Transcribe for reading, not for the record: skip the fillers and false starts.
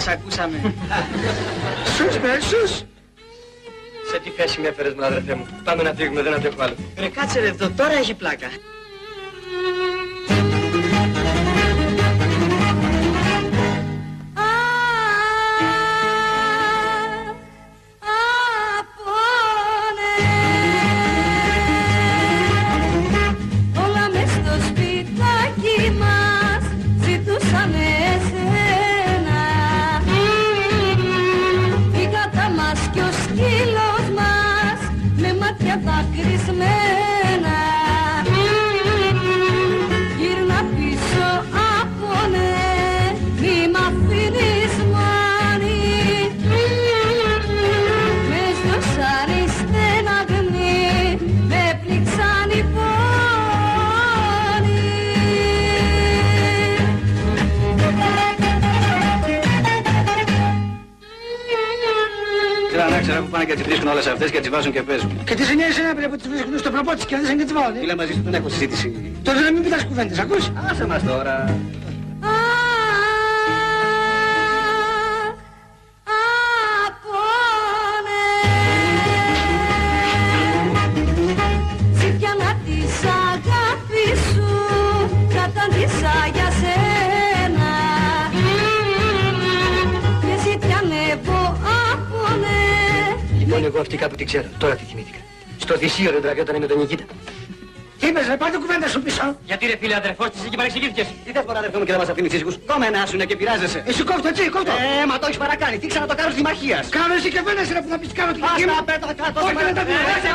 να σ' ακούσαμε. Σους. Σε τι θέση με έφερες μου, αδερφέ μου. Πάμε να φύγουμε, δεν αντέχω άλλο. Ρε κάτσε ρε εδώ, τώρα έχει πλάκα. Δακρυσμένα γύρνα πίσω απόνε, μη μ' αφήνεις μόνη. Με σδώσαν οι στεναγμοί, με πλήξαν οι πόνοι. Να ξέρω που πάνε και τις βρίσκουν όλες αυτές και τις βάζουν και παίζουν. Και τι ζηνιές είναι που τις βρίσκουν στο προπότη και αν δεν και τις βάλουν. Φίλε, μαζί σου δεν έχω συζήτηση. Τότε να μην πετάς κουβέντες, ακούς. Άσε μας τώρα. Ζήτιανα της αγάπης σου, κατάντησα για σένα. Και ζήτιανεύω απόνε. Λοιπόν, εγώ αυτή κάπου την ξέρω. Τώρα τη θυμήθηκα. Στο Οδυσσείο δεν τραβιόταν με τον Νικήτα. Τι είπες ρε, πάρτε κουβέντα σου πίσω. Γιατί ρε φίλε αδερφός της εκεί παρεξηγήθηκες. Τι θες τώρα αδερφό μου και δεν μας αφήνει φυσικούς. Κόμενα σου είναι και πειράζεσαι. Εσύ κόφτω έτσι, κόφτω. Μα το έχεις παρακάνει. Τι ξανά το κάνω συμμαχίας. Κάνω εσύ και φαίνεσαι ρε που θα πεις κάνω την δική μου. Άστα πέτω κάτω. Όχι, δεν τα πειράζει.